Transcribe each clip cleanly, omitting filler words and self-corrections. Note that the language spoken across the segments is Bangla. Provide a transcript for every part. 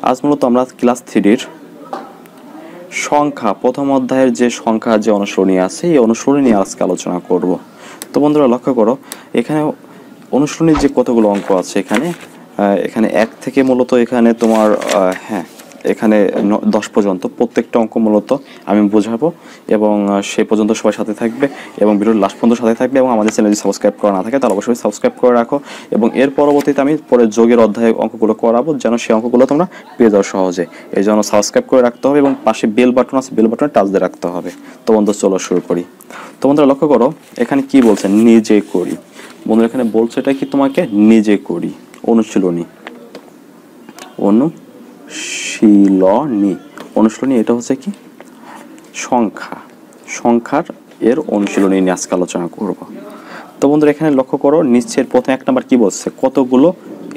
আজ মূলত আমরা ক্লাস 3-র সংখ্যা প্রথম অধ্যায়ের যে সংখ্যা যে অনুসরণী আছে এই অনুসরণী নিয়ে আজকে আলোচনা করব। তো বন্ধুরা লক্ষ্য করো, এখানে অনুসরণীর যে কতগুলো অঙ্ক আছে এখানে 1 থেকে মূলত এখানে তোমার এখানে 10 পর্যন্ত প্রত্যেকটা অঙ্ক মূলত আমি বোঝাবো এবং সেই পর্যন্ত সবাই সাথে থাকবে এবং ভিডিওর লাস্ট পর্যন্ত সাথে থাকবে এবং আমাদের চ্যানেল যদি সাবস্ক্রাইব করা না থাকে তাহলে অবশ্যই সাবস্ক্রাইব করে রাখো এবং এর পরবর্তীতে আমি পরে যোগের অধ্যায়ে অঙ্কগুলো করাবো যেন সেই অঙ্কগুলো তোমরা পেয়ে যাও সহজে। এই জন্য সাবস্ক্রাইব করে রাখতে হবে এবং পাশে বেল বাটন আছে, বেল বাটনে টাচ দিয়ে রাখতে হবে। তো বন্ধু চলো শুরু করি। তো বন্ধুরা লক্ষ্য করো, এখানে কি বলছে, নিজে করি। বন্ধুরা এখানে বলছে এটা কি তোমাকে নিজে করি, অনুশীলনী অনুশীলনী এটা হচ্ছে কি সংখ্যার এর অনুশীলনী নিয়ে আজকে আলোচনা করব। তো বন্ধুরা এখানে লক্ষ্য করো, নিচের প্রথম 1 নাম্বার কি বলছে, কতগুলো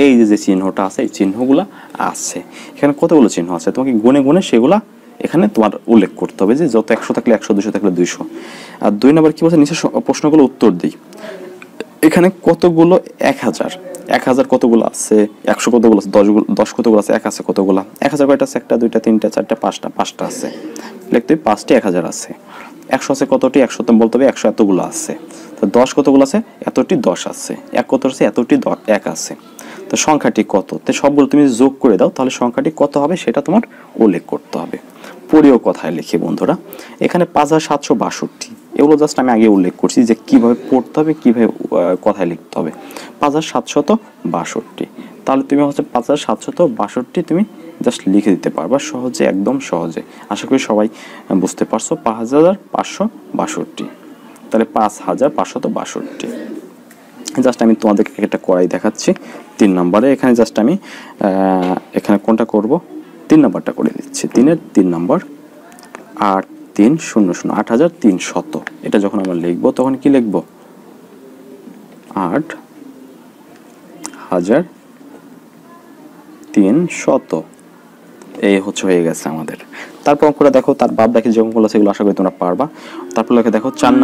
এই যে চিহ্নটা আছে এই চিহ্নগুলা আছে। এখানে কতগুলো চিহ্ন আছে তোমাকে গুনে গুনে সেগুলা এখানে তোমার উল্লেখ করতে হবে, যে যত 100 থাকলে 100, 200 থাকলে 200। আর 2 নাম্বার কি বলছে, নিচের প্রশ্নগুলো উত্তর দিই। এখানে কতগুলো 1000 কতগুলো আছে, 100 কতগুলো আছে, 10 কতগুলো আছে, 1 আছে কতগুলো, 1000 কয়টা আছে, 1টা 2টা 3টা 4টা 5টা আছে, লিখতে 5টি 1000 আছে। 100 আছে কতটি, 100 তো বলতে হবে 100 এতগুলো আছে। তো 10 কতগুলো আছে, এতটি 10 আছে। 1 কত আছে, এতটি 1 আছে। তো সংখ্যাটি কত, তো সবগুলো তুমি যোগ করে দাও, তাহলে সংখ্যাটি কত হবে সেটা তোমার উল্লেখ করতে হবে। পরেও কথায় লিখি বন্ধুরা, এখানে 5762, এগুলো জাস্ট আমি আগে উল্লেখ করছি যে কিভাবে পড়তে হবে, কিভাবে কথায় লিখতে হবে। 5762, তাহলে তুমি হচ্ছে 5762 তুমি জাস্ট লিখে দিতে পারবা সহজে, একদম সহজে। আশা করি সবাই বুঝতে পারছো। 5562, তাহলে 5562। জাস্ট আমি তোমাদেরকে একটা করাই দেখাচ্ছি 3 নম্বরে। এখানে জাস্ট আমি এখানে কোনটা করব, 3 নাম্বারটা করে দিচ্ছি। 3-এর 3 নাম্বার 8300, 8300। এটা যখন আমরা লিখবো তখন কি লিখবো, 8300। এই হচ্ছে হয়ে গেছে আমাদের। তারপর অঙ্কটা দেখো, তার বাদ বাকি যে অঙ্কগুলো আছে সেগুলো আশা করি তোমরা পারবা। তারপর লিখে দেখো 4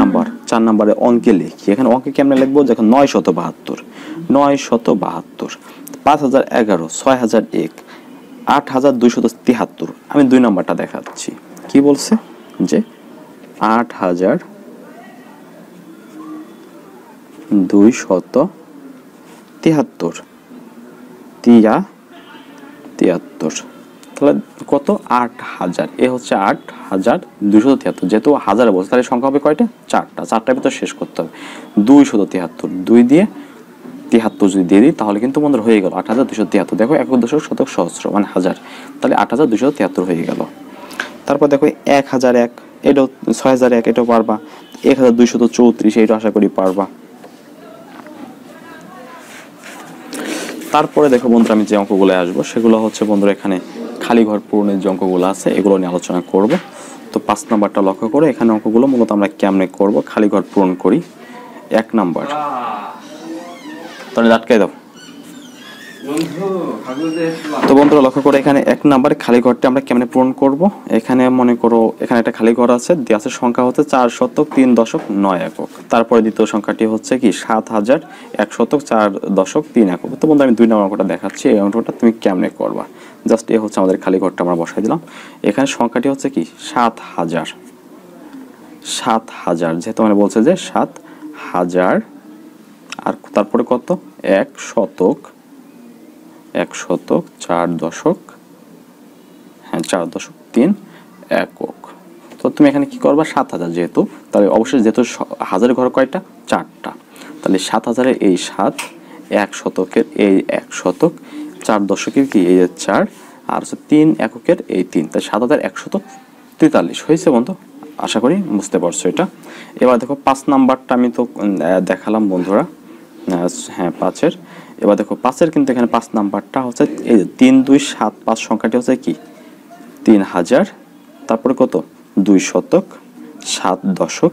নাম্বারে অঙ্কে লিখি। এখানে অঙ্কে কেমনে লিখবো, দেখো 972, 5011, 6001, 8273। আমি 2 নাম্বারটা দেখাচ্ছি। কি বলছে যে 8273, তাহলে কত, 8000। এ হচ্ছে 8273। যেহেতু হাজারে বলছে তাহলে সংখ্যা হবে কয়টা, 4টা। 4টার ভিতর শেষ করতে হবে। 273, 2 দিয়ে 73 যদি দিয়ে দিই তাহলে কিন্তু বন্ধুরা হয়ে গেল 8273। দেখো 1 সহস্র মানে হাজার, তাহলে 8273 হয়ে গেল। তারপর দেখো 1001, এটাও 6001, এটাও পারবা। 1234, এইটা আশা করি পারবা। তারপরে দেখো বন্ধুরা আমি যে অঙ্কগুলো আসবো সেগুলো হচ্ছে বন্ধুরা এখানে খালি ঘর পূরণের যে অঙ্কগুলো আছে এগুলো নিয়ে আলোচনা করব। তো 5 নাম্বারটা লক্ষ্য করে, এখানে অঙ্কগুলো মূলত আমরা কেমনে করব, খালি ঘর পূরণ করি। 1 নাম্বার, তাহলে আটকাই দাও। তো বন্ধুরা লক্ষ্য করে, এখানে 1 নাম্বারে খালি ঘরটা আমরা কেমনে পূরণ করব। এখানে মনে করো এখানে একটা খালি ঘর আছে, দেওয়া আছে সংখ্যা হচ্ছে 4.3.9 একক। তারপরে দ্বিতীয় সংখ্যাটি হচ্ছে কি 7104.3 একক। তো বন্ধু আমি 2 নাম্বার অঙ্কটা দেখাচ্ছি, এই অঙ্কটা তুমি কেমনে করবা। জাস্ট এ হচ্ছে আমাদের খালি ঘরটা আমরা বসাই দিলাম। এখানে সংখ্যাটি হচ্ছে কি 7000, যেহেতু মানে বলছে যে 7000, আর তারপরে কত 1 শতক 4.3 একক। তো তুমি এখানে কি করবা, 7000 যেহেতু, তাহলে অবশ্যই যেহেতু হাজারের ঘর কয়টা, 4টা, তাহলে 7000-এর এই 7, 1 শতকের এই 1 শতক, 4 দশকের কি এই 4, আর হচ্ছে 3 এককের এই 3, তাই 7143 হয়েছে বন্ধু। আশা করি বুঝতে পারছো এটা। এবার দেখো 5 নাম্বারটা আমি তো দেখালাম বন্ধুরা, হ্যাঁ 5-এর। এবার দেখো 5-এর কিন্তু এখানে 5 নাম্বারটা হচ্ছে এই 3275 সংখ্যাটি হচ্ছে কি 3000, তারপরে কত 2 শতক, 7 দশক,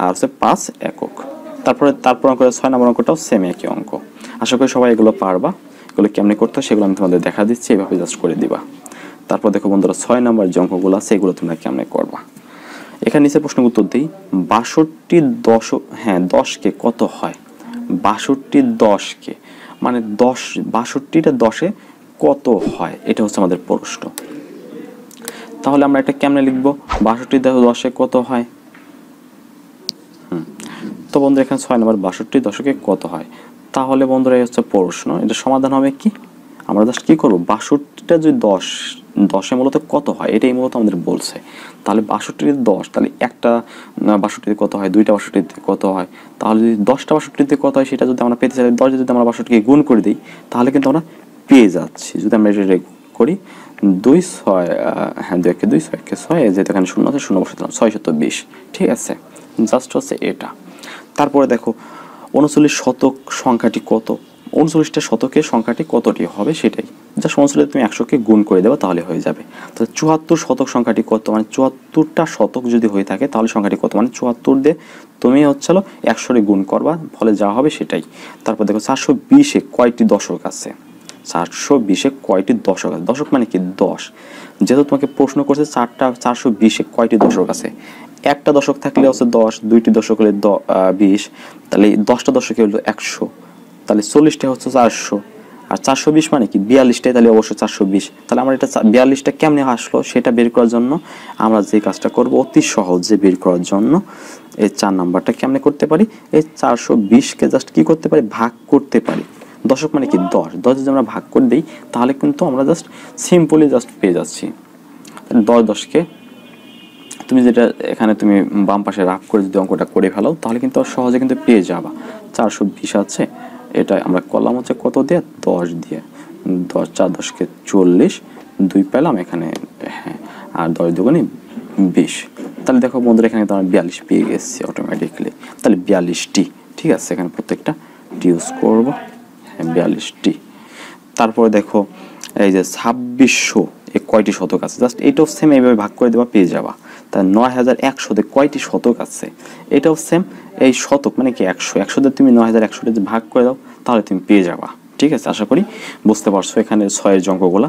আর হচ্ছে 5 একক। তারপর অঙ্ক 6 নম্বর অঙ্কটাও সেম একই অঙ্ক। আশা করি সবাই এগুলো পারবা। এগুলো কেমনে করতে হয় সেগুলো আমি তোমাদের দেখা দিচ্ছি, এইভাবে জাস্ট করে দিবা। তারপর দেখো বন্ধুরা 6 নম্বর যে অঙ্কগুলো আছে এগুলো তোমরা কেমনে করবা। এখানে নিচে প্রশ্ন উত্তর দিই, 62 দশক, হ্যাঁ 10কে কত হয়, 62 10কে মানে 10, 62টা 10-এ কত হয়, এটা হচ্ছে আমাদের প্রশ্ন। তাহলে আমরা এটা কেমনে লিখবো, 62 কত হয়। তো বন্ধুরা এখানে 6 নম্বর 62 দশকে কত হয়। তাহলে বন্ধুরা এই হচ্ছে প্রশ্ন, এটা সমাধান হবে কি, আমরা জাস্ট কি করবো, 62টা যদি 10 মূলত কত হয় এটাই মূলত আমাদের বলছে। তাহলে 62 10, তাহলে একটা 62 কত হয়, দুইটা 62 কত হয়, তাহলে যদি 10টা 62 কত হয় সেটা যদি আমরা পেতে চাই, 10 যদি আমরা 62কে গুণ করে দিই তাহলে কিন্তু আমরা পেয়ে যাচ্ছি। যদি আমরা এটা করি 2 6, হ্যাঁ 2 2 6 6, যেহেতু এখানে শূন্য আছে শূন্য বসে দিলাম, 620। ঠিক আছে, জাস্ট হচ্ছে এটা। তারপরে দেখো 39 শতক সংখ্যাটি কত, 39টা শতকের সংখ্যাটি কতটি হবে সেটাই, যা 39 তুমি 100কে গুণ করে দেবে তাহলে হয়ে যাবে। তাহলে 74 শতক সংখ্যাটি কত, মানে 74টা শতক যদি হয়ে থাকে তাহলে সংখ্যাটি কত, মানে 74 দিয়ে তুমি হচ্ছে 100 গুণ করবা, ফলে যা হবে সেটাই। তারপর দেখো 420-এ কয়টি দশক আছে, 420-এ কয়টি দশক আছে, দশক মানে কি 10, যেহেতু তোমাকে প্রশ্ন করছে 420-এ কয়টি দশক আছে, একটা দশক থাকলে হচ্ছে 10, দুইটি দশক হলে 20, তাহলে 10টা দশকে হলো 100, তাহলে 40টা হচ্ছে 400, আর 420 মানে কি 42টাই, তাহলে অবশ্যই 420। তাহলে আমরা এটা 42টা কেমনে আসলো সেটা বের করার জন্য আমরা যে কাজটা করব, অতি সহজে বের করার জন্য এই 4 নাম্বারটা কেমনে করতে পারি, এই 420কে জাস্ট কি করতে পারি, ভাগ করতে পারি। দশক মানে কি 10, যদি আমরা ভাগ করে দিই তাহলে কিন্তু আমরা জাস্ট সিম্পলি জাস্ট পেয়ে যাচ্ছি। 10কে তুমি যেটা এখানে তুমি বাম পাশে রাফ করে যদি অঙ্কটা করে ফেলো তাহলে কিন্তু সহজে কিন্তু পেয়ে যাবা। 420 আছে, এটা আমরা করলাম হচ্ছে কত দিয়ে, 10 দিয়ে, 10 4 10কে 40, 2 পেলাম এখানে, হ্যাঁ, আর 10 দুগুণে 20। তাহলে দেখো বন্ধুরা এখানে তো আমরা 42 পেয়ে গেছি অটোমেটিকলি। তাহলে 42টি, ঠিক আছে, এখানে প্রত্যেকটা ইউজ করবো, হ্যাঁ 42টি। তারপরে দেখো এই যে 2600 এ কয়টি শতক আছে, জাস্ট এটাও সেম এইভাবে ভাগ করে দেওয়া পেয়ে যাবা। তা 9100-তে কয়টি শতক আছে, এটাও সেম, এই শতক মানে কি 100 তুমি 9100-তে যে ভাগ করে দাও তাহলে তুমি পেয়ে যাবা। ঠিক আছে, আশা করি বুঝতে পারছো এখানে 6-এর অঙ্কগুলা।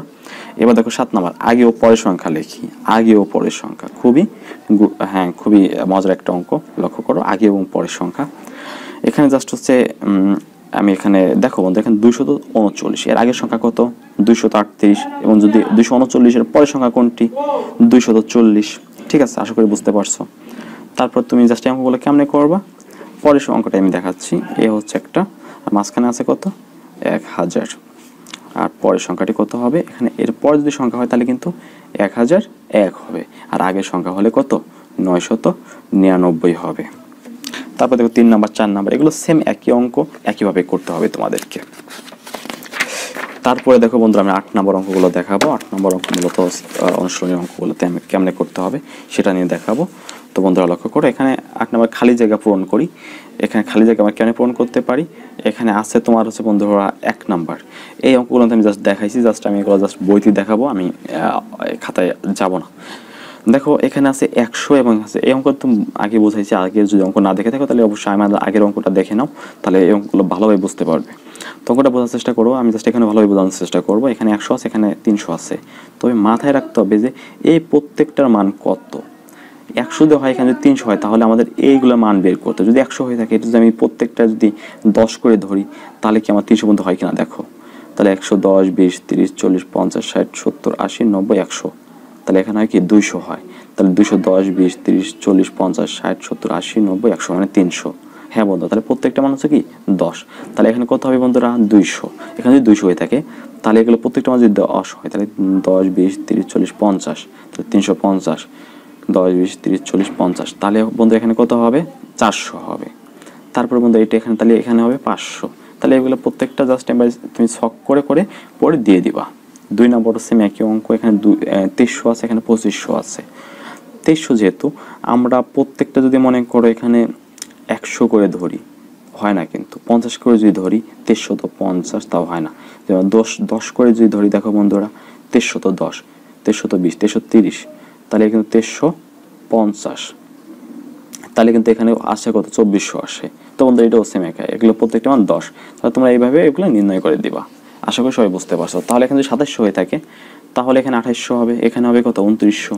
এবার দেখো 7 নাম্বার, আগে ও পরের সংখ্যা লিখি। আগে ও পরের সংখ্যা খুবই খুবই মজার একটা অঙ্ক, লক্ষ্য করো আগে এবং পরের সংখ্যা। এখানে জাস্ট হচ্ছে আমি এখানে দেখো বন্ধু, এখানে 239, এর আগের সংখ্যা কত, 238, এবং যদি 239-এর পরের সংখ্যা কোনটি, 240। ঠিক আছে, আশা করি বুঝতে পারছো। তারপর তুমি জাস্ট এই অঙ্কগুলো কেমনে করবা, পরের অঙ্কটা আমি দেখাচ্ছি। এ হচ্ছে একটা, আর মাঝখানে আছে কত, 1000, আর পরের সংখ্যাটি কত হবে, এখানে এর পরে যদি সংখ্যা হয় তাহলে কিন্তু 1001 হবে, আর আগের সংখ্যা হলে কত, 999 হবে। তারপর দেখো 3 নাম্বার 4 নাম্বার, এগুলো সেম একই অঙ্ক, একইভাবে করতে হবে তোমাদেরকে। তারপরে দেখো বন্ধুরা আমি 8 নম্বর অঙ্কগুলো দেখাবো। 8 নম্বর অঙ্ক মূলত অনুশীলনী অঙ্কগুলোতে আমি কেমনে করতে হবে সেটা নিয়ে দেখাবো। তো বন্ধুরা লক্ষ্য করো, এখানে 8 নম্বর খালি জায়গা পূরণ করি। এখানে খালি জায়গা আমরা কেমনে পূরণ করতে পারি, এখানে আছে তোমার হচ্ছে বন্ধুরা 1 নাম্বার, এই অঙ্কগুলো আমি জাস্ট দেখাইছি, জাস্ট আমি এগুলো জাস্ট বইতে দেখাবো, আমি খাতায় যাব না। দেখো এখানে আছে 100 এবং আছে এই অঙ্ক তুমি আগে বুঝাইছি, আগে যদি অঙ্ক না দেখে থাকো তাহলে অবশ্যই আমাদের আগের অঙ্কটা দেখে নাও, তাহলে এই অঙ্কগুলো ভালোভাবে বুঝতে পারবে। তো অঙ্কটা বোঝার চেষ্টা করো, আমি জাস্ট এখানে ভালোভাবে বোঝানোর চেষ্টা করবো। এখানে 100 আছে, এখানে 300 আছে, তবে মাথায় রাখতে হবে যে এই প্রত্যেকটার মান কত। 100 যদি হয়, এখানে যদি 300 হয় তাহলে আমাদের এইগুলোর মান বের করতে, যদি 100 হয়ে থাকে এটা যদি আমি প্রত্যেকটা যদি 10 করে ধরি তাহলে কি আমার 300 পর্যন্ত হয় কিনা দেখো। তাহলে 110 20 30 40 50 60 70 80 90 100, তাহলে এখানে হয় কি 200 হয়। তাহলে 210 20 30 40 50 60 70 80 90 100 মানে 300। হ্যাঁ বন্ধু, তাহলে প্রত্যেকটা মান হচ্ছে কি 10, তাহলে এখানে কত হবে বন্ধুরা 200। এখানে যদি 200 হয়ে থাকে তাহলে এগুলো প্রত্যেকটা মান যদি 10 হয় তাহলে 10 20 30 40 50, তাহলে 350, 10 20 30 40 50, তাহলে বন্ধু এখানে কত হবে 400 হবে। তারপরে বন্ধু এটা এখানে, তাহলে এখানে হবে 500। তাহলে এগুলো প্রত্যেকটা জাস্ট তুমি ছক করে করে পরে দিয়ে দিবা। 2 নম্বর সেম একই অঙ্ক, এখানে 2300 আছে, এখানে 2500 আছে। 2300 যেহেতু আমরা প্রত্যেকটা যদি মনে করো এখানে 100 করে ধরি হয় না, কিন্তু 50 করে যদি ধরি 2300 তো 50 তাও হয় না। যেমন 10 করে যদি ধরি দেখো বন্ধুরা 2300 তো 10, 2300 তো 20, 2300 30, তাহলে কিন্তু 2350, তাহলে কিন্তু এখানে আসে কত 2400 আসে। তো বন্ধু এটাও সেম একা, এগুলো প্রত্যেকটা মান 10, তাহলে তোমরা এইভাবে এগুলো নির্ণয় করে দিবা। আশা করি সবাই বুঝতে পারছো। তাহলে এখানে যদি 2700 হয়ে থাকে তাহলে এখানে 2800 হবে, এখানে হবে কত 2900।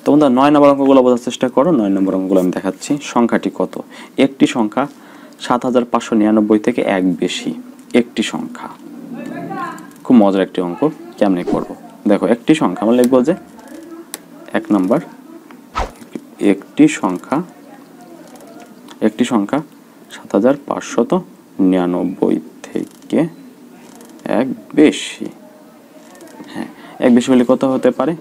তো বন্ধু 9 নম্বর অঙ্কগুলো বোঝার চেষ্টা করো। 9 নম্বর অঙ্কগুলো আমি দেখাচ্ছি। সংখ্যাটি কত, একটি সংখ্যা 7599 থেকে 1 বেশি, একটি সংখ্যা খুব মজার একটি অঙ্ক, কেমনে করব দেখো। একটি সংখ্যা আমরা লিখবো যে 1 নাম্বার, একটি সংখ্যা 7599 থেকে এক বেশি। হ্যাঁ, এক বেশি হলে কত হতে পারে?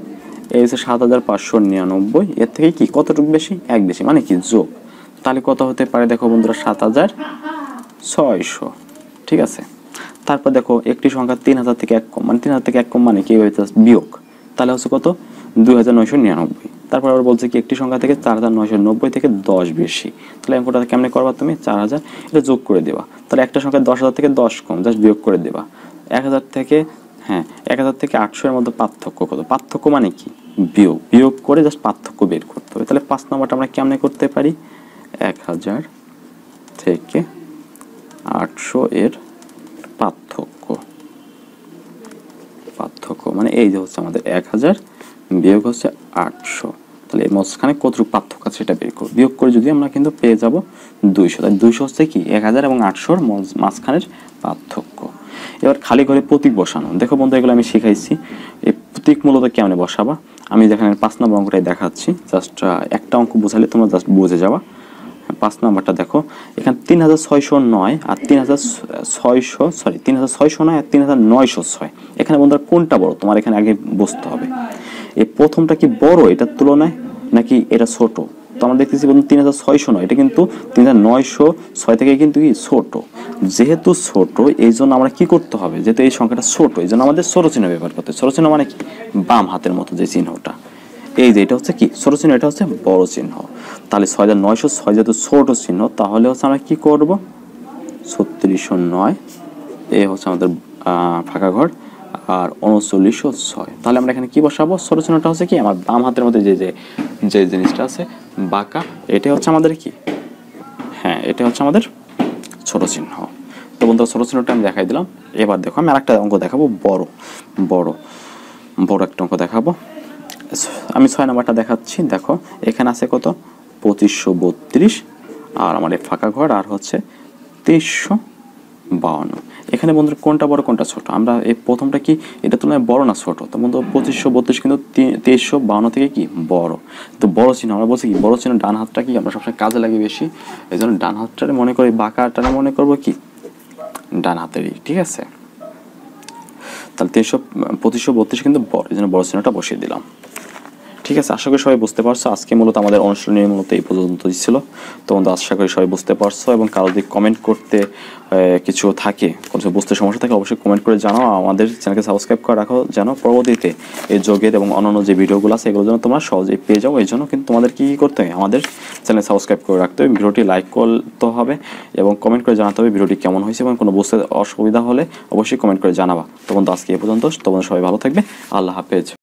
এই হচ্ছে 7599, এর থেকে কি কতটুকু বেশি? এক বেশি, মানে কি যোগ। তাহলে কত হতে পারে দেখো বন্ধুরা? 7600। ঠিক আছে। তারপর দেখো একটি সংখ্যা 3000 থেকে 1 কম, মানে 3000 থেকে 1 কম মানে কি হইতে বিয়োগ, তাহলে হচ্ছে কত? 2999। তারপর আবার বলছে কি একটি সংখ্যা থেকে 4990 থেকে 10 বেশি। তাহলে অঙ্কটা কেমনে করবা তুমি? 4000 এটা যোগ করে দেবা। তাহলে একটা সংখ্যা 10000 থেকে 10 কম, জাস্ট বিয়োগ করে দেবা। 1000 থেকে 1000 থেকে 800 এর মধ্যে পার্থক্য কত? পার্থক্য মানে কি? বিয়োগ করে জাস্ট পার্থক্য বের করতে হবে। তাহলে 5 নম্বরটা আমরা কেমনে করতে পারি? 1000 থেকে 800 এর পার্থক্য মানে এই যে হচ্ছে আমাদের 1000 বিয়োগ হচ্ছে 800। তাহলে এর মাঝখানে কতটুকু পার্থক্য আছে সেটা বের করব। বিয়োগ করে যদি আমরা কিন্তু পেয়ে যাব 200। তাই 200 হচ্ছে কি 1000 এবং 800 এর মাঝখানের পার্থক্য। এবার খালি ঘরে প্রতীক বসানো। দেখো বন্ধু, এগুলো আমি শিখাইছি। এই প্রতীক মূলত কেমনে বসাবা আমি যেখানে 5 নম্বর অঙ্কটাই দেখাচ্ছি। জাস্ট একটা অঙ্ক বোঝালে তোমরা জাস্ট বুঝে যাবা। 5 নাম্বারটা দেখো, এখানে 3609 আর 3609 আর 3906। এখানে বন্ধুরা কোনটা বড় তোমার এখানে আগে বুঝতে হবে। এই প্রথমটা কি বড় এটার তুলনায়, নাকি এটা ছোট? তো আমরা দেখতেছি বন্ধু 3609, এটা কিন্তু 3906 থেকে কিন্তু কি ছোট। যেহেতু ছোট এই জন্য আমরা কি করতে হবে, যেহেতু এই সংখ্যাটা ছোট এই জন্য আমাদের ছোট চিহ্ন ব্যবহার করতে হবে। ছোট চিহ্ন মানে কি? বাম হাতের মতো যে চিহ্নটা, এই যে এটা হচ্ছে কি ছোট চিহ্ন, এটা হচ্ছে বড় চিহ্ন। তাহলে 6906 যেহেতু ছোট চিহ্ন, তাহলে হচ্ছে আমরা কি করব? 3609 এ হচ্ছে আমাদের ফাঁকা ঘর, আর 3906। তাহলে আমরা এখানে কি বসাবো? ছোট চিহ্নটা হচ্ছে কি আমার বাম হাতের মধ্যে যে জিনিসটা আছে বাঁকা, এটা হচ্ছে আমাদের কি, এটা হচ্ছে আমাদের ছোট চিহ্ন। তো বন্ধুরা ছোট চিহ্নটা আমি দেখাই দিলাম। এবার দেখো আমি আরেকটা অঙ্ক দেখাবো, বড় একটা অঙ্ক দেখাবো। আমি 6 নাম্বারটা দেখাচ্ছি। দেখো এখানে আছে কত? 2532, আর আমার এই ফাঁকা ঘর আর হচ্ছে 2352। এখানে বন্ধুরা কোনটা বড় কোনটা ছোট? আমরা এই প্রথমটা কি এটা তুলনায় বড় না ছোট? তো বন্ধু 2532 কিন্তু 2352 থেকে কি বড়। তো বড় চিহ্ন আমরা বলছি কি বড় চিহ্ন ডান হাতটা কি আমরা সবসময় কাজে লাগে বেশি, এই জন্য ডান হাতটারে মনে করি, বাঁকাটা মনে করবো কি ডান হাতেরই। ঠিক আছে। তাহলে 2532 কিন্তু বড়, এই জন্য বড় চিহ্নটা বসিয়ে দিলাম। ঠিক আছে, আশা করি সবাই বুঝতে পারছো। আজকে মূলত আমাদের অনুশীলনী মূলত এই পর্যন্তই ছিল। তো বন্ধু আশা করি সবাই বুঝতে পারছো, এবং কারো যদি কমেন্ট করতে কিছু থাকে, কোনো বুঝতে সমস্যা থাকে অবশ্যই কমেন্ট করে জানাও। আমাদের চ্যানেলকে সাবস্ক্রাইব করে রাখো যেন পরবর্তীতে এই যোগের এবং অন্যান্য যে ভিডিওগুলো আছে এগুলো যেন তোমরা সহজেই পেয়ে যাও। এই জন্য কিন্তু তোমাদের কি করতে হবে? আমাদের চ্যানেল সাবস্ক্রাইব করে রাখতে হবে, ভিডিওটি লাইক করতে হবে এবং কমেন্ট করে জানাতে হবে ভিডিওটি কেমন হয়েছে, এবং কোনো বুঝতে অসুবিধা হলে অবশ্যই কমেন্ট করে জানাবা। তো বন্ধু আজকে এই পর্যন্ত। তো বন্ধু সবাই ভালো থাকবে। আল্লাহ হাফেজ।